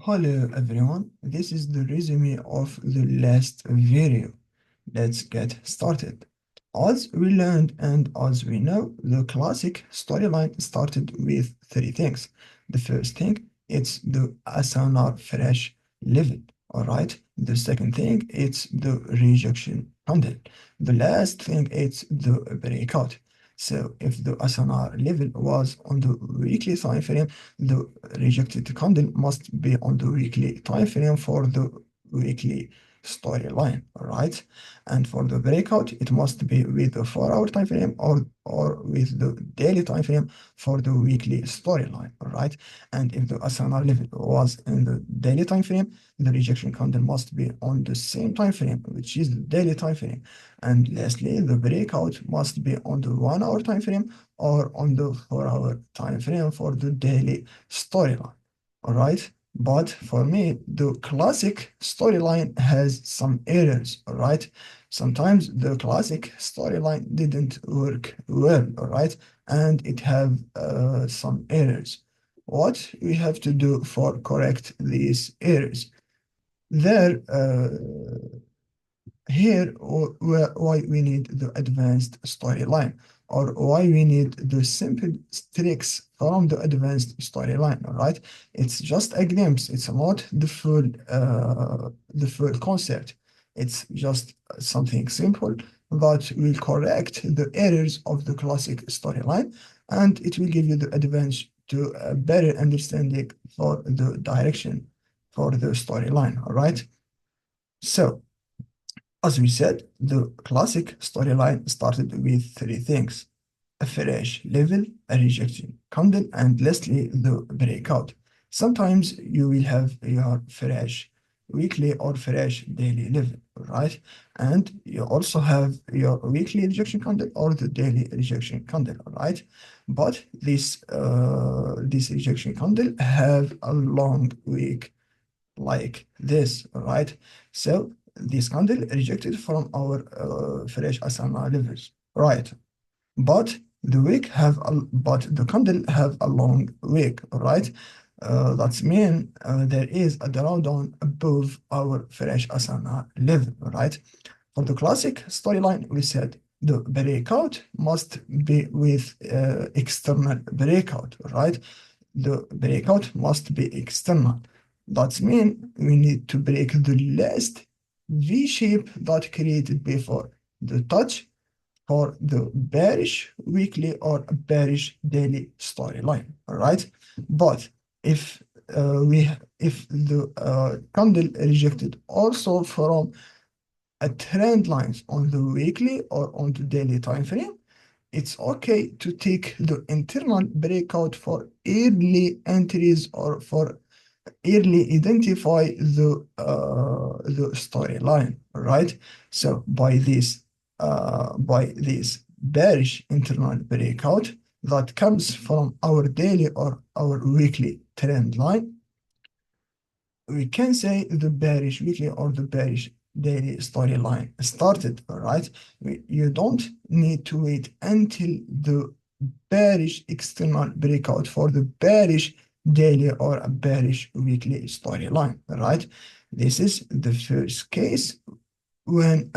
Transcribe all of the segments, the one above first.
Hello everyone, this is the resume of the last video. Let's get started. As we learned and as we know, the classic storyline started with three things. The first thing, it's the Asana fresh level, alright? The second thing, it's the rejection handle. The last thing, it's the breakout. So if the Asana level was on the weekly time frame, the rejected candle must be on the weekly time frame for the weekly storyline, right? And for the breakout, it must be with the 4 hour time frame or with the daily time frame for the weekly storyline, right? And if the Asana level was in the daily time frame, the rejection candle must be on the same time frame, which is the daily time frame. And lastly, the breakout must be on the 1 hour time frame or on the 4 hour time frame for the daily storyline. All right. But for me, the classic storyline has some errors. All right. Sometimes the classic storyline didn't work well. All right. And it have some errors. What we have to do for correct these errors? There, here why we need the advanced storyline or why we need the simple tricks from the advanced storyline. All right, it's just a glimpse, it's not the full concept. It's just something simple that will correct the errors of the classic storyline, and it will give you the advantage to a better understanding for the direction for the storyline. All right, so as we said, the classic storyline started with three things: a fresh level, a rejection candle, and lastly, the breakout. Sometimes you will have your fresh weekly or fresh daily level, right? And you also have your weekly rejection candle or the daily rejection candle, right? But this rejection candle have a long week like this, right? So this candle rejected from our fresh Asana levels, right? But but the candle have a long wick, right? That mean there is a drawdown above our fresh Asana level, right? For the classic storyline, we said the breakout must be with external breakout, right? The breakout must be external. That means we need to break the last V shape that created before the touch for the bearish weekly or bearish daily storyline. All right, but if if the candle rejected also from a trend lines on the weekly or on the daily time frame, it's okay to take the internal breakout for early entries or for early identify the storyline, right? So by this bearish internal breakout that comes from our daily or our weekly trend line, we can say the bearish weekly or the bearish daily storyline started, all right? You don't need to wait until the bearish external breakout for the bearish daily or a bearish weekly storyline, right? This is the first case when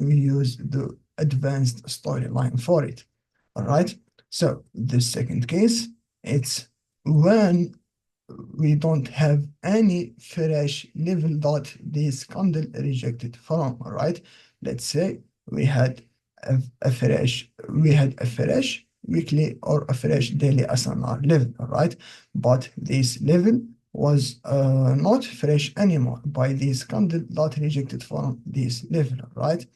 we use the advanced storyline for it, all right? So the second case, it's when we don't have any fresh level that this candle rejected from, all right? Let's say we had a fresh weekly or a fresh daily SNR level, all right? But this level was not fresh anymore by this candle that rejected from this level, right?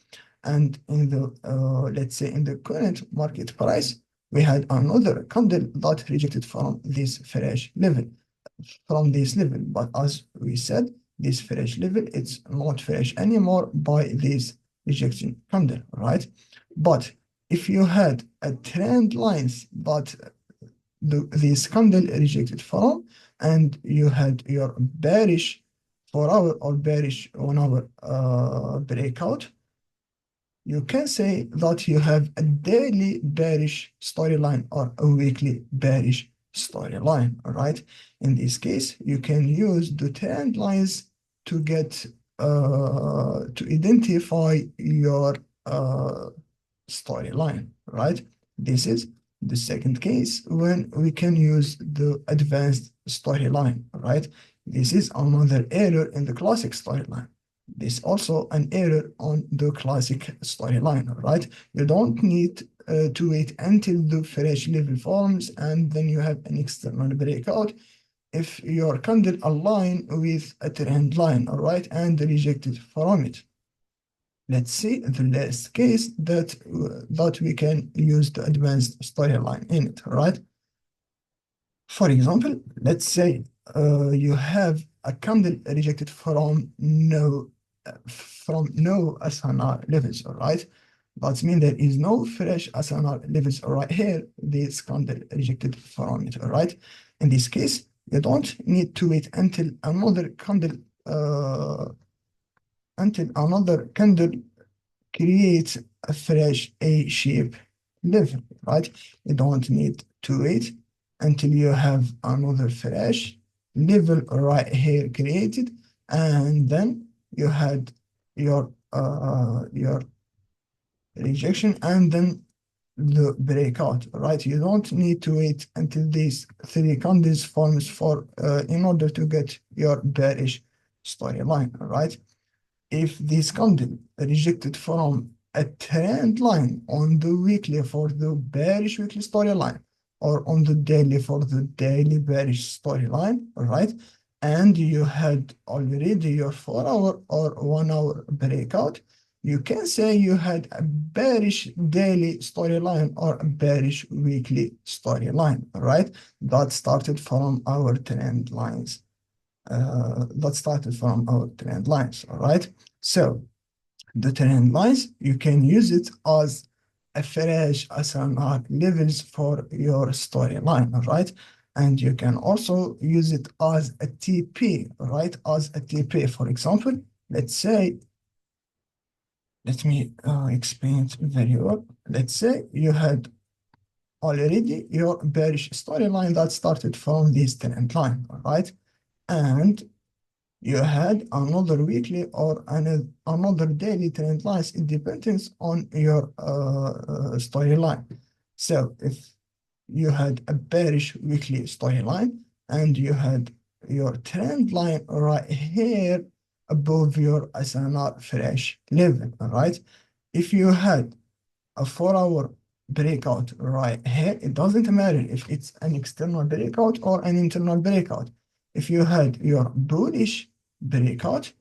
And in the let's say in the current market price, we had another candle that rejected from this fresh level, but as we said, this fresh level, it's not fresh anymore by this rejection candle, right? But if you had a trend lines that this candle rejected from, and you had your bearish 4 hour or bearish 1 hour breakout, you can say that you have a daily bearish storyline or a weekly bearish storyline, all right? In this case, you can use the trend lines to get to identify your storyline, right? This is the second case when we can use the advanced storyline, right? This is another error in the classic storyline. This also an error on the classic storyline, right? You don't need to wait until the fresh level forms and then you have an external breakout if your candle align with a trend line, all right, and rejected from it. Let's see the last case that we can use the advanced storyline in it, right? For example, let's say you have a candle rejected from no SNR levels, all right? That means there is no fresh SNR levels right here. This candle rejected from it, all right? In this case, you don't need to wait until another candle creates a fresh A-shape level, right? You don't need to wait until you have another fresh level right here created, and then you had your rejection and then the breakout, right? You don't need to wait until these three candles forms for in order to get your bearish storyline, right? If this candle rejected from a trend line on the weekly for the bearish weekly storyline or on the daily for the daily bearish storyline, right? And you had already your 4 hour or 1 hour breakout, you can say you had a bearish daily storyline or a bearish weekly storyline, right? That started from our trend lines. All right? So the trend lines, you can use it as a fresh SNR levels for your storyline, all right? And you can also use it as a TP, right? As a TP, for example, let's say, let me explain it very well. Let's say you had already your bearish storyline that started from this trend line, all right? And you had another weekly or another daily trend lines. It depends on your storyline. So if you had a bearish weekly storyline and you had your trend line right here above your SNR fresh level, all right? If you had a 4 hour breakout right here, it doesn't matter if it's an external breakout or an internal breakout. If you had your bullish breakout,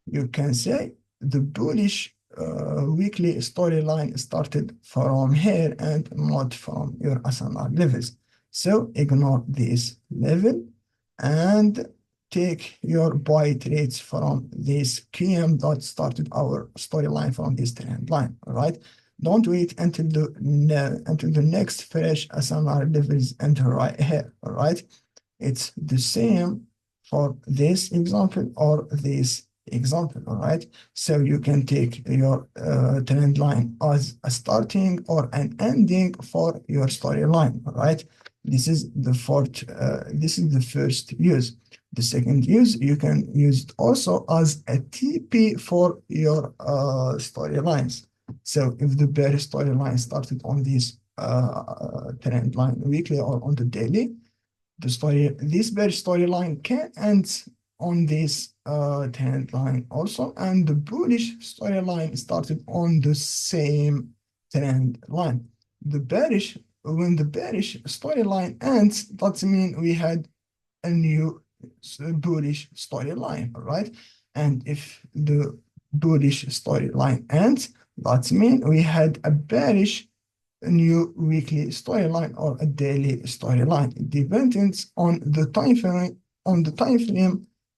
you can say the bullish weekly storyline started from here and not from your SNR levels. So ignore this level and take your buy trades from this QM that started our storyline from this trend line, all right? Don't wait until the next fresh SNR levels enter right here, all right? It's the same for this example or this example, all right? So you can take your trend line as a starting or an ending for your storyline, all right? This is the first use. The second use, you can use it also as a TP for your storylines. So if the bearish storyline started on this trend line weekly or on the daily, this bearish storyline can end on this trend line also, and the bullish storyline started on the same trend line. When the bearish storyline ends, that means we had a new bullish storyline, all right? And if the bullish storyline ends, that means we had a bearish new weekly storyline or a daily storyline. It depends on the time frame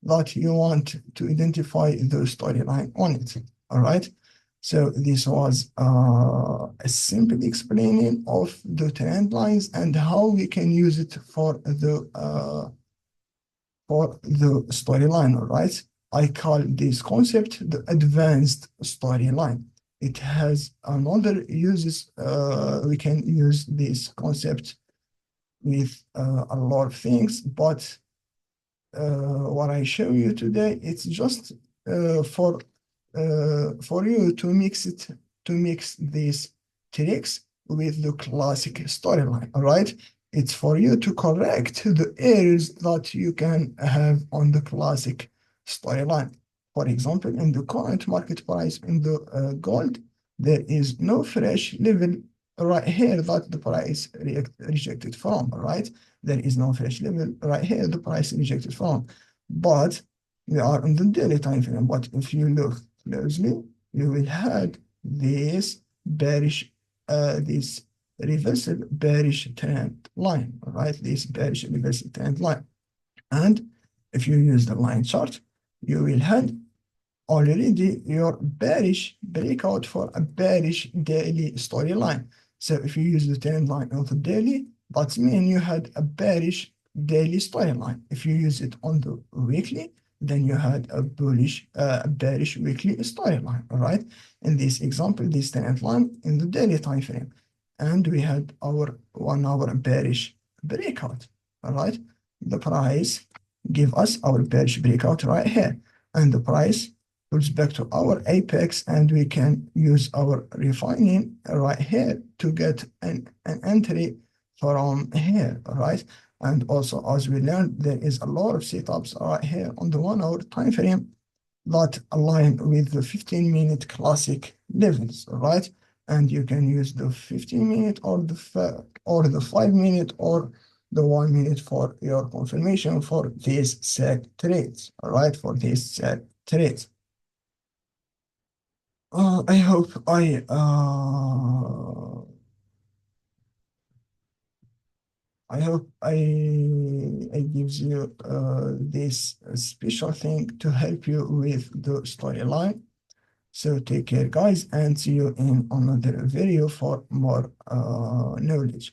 that you want to identify the storyline on it. All right. So this was a simple explaining of the trend lines and how we can use it for the storyline. All right. I call this concept the advanced storyline. It has another uses. We can use this concept with a lot of things, but what I show you today, it's just for you to mix these tricks with the classic storyline. All right, it's for you to correct the errors that you can have on the classic storyline. For example, in the current market price in the gold, there is no fresh level right here that the price rejected from. All right, there is no fresh level right here the price rejected from, but we are in the daily time frame. But if you look closely, you will have this bearish, this reversal bearish trend line, right? This bearish reversal trend line. And if you use the line chart, you will have already your bearish breakout for a bearish daily storyline. So if you use the trend line on the daily, that means you had a bearish daily storyline. If you use it on the weekly, then you had a bearish weekly storyline. All right. In this example, this trend line in the daily time frame, and we had our 1 hour bearish breakout. All right. The price give us our bearish breakout right here, and the price goes back to our apex, and we can use our refining right here to get an entry from here, right? And also, as we learned, there is a lot of setups right here on the 1 hour time frame that align with the 15-minute classic levels, right? And you can use the 15-minute or the 5-minute or the 1 minute for your confirmation for these set trades, all right? For these set trades. I hope I gives you this special thing to help you with the storyline. So take care, guys, and see you in another video for more knowledge.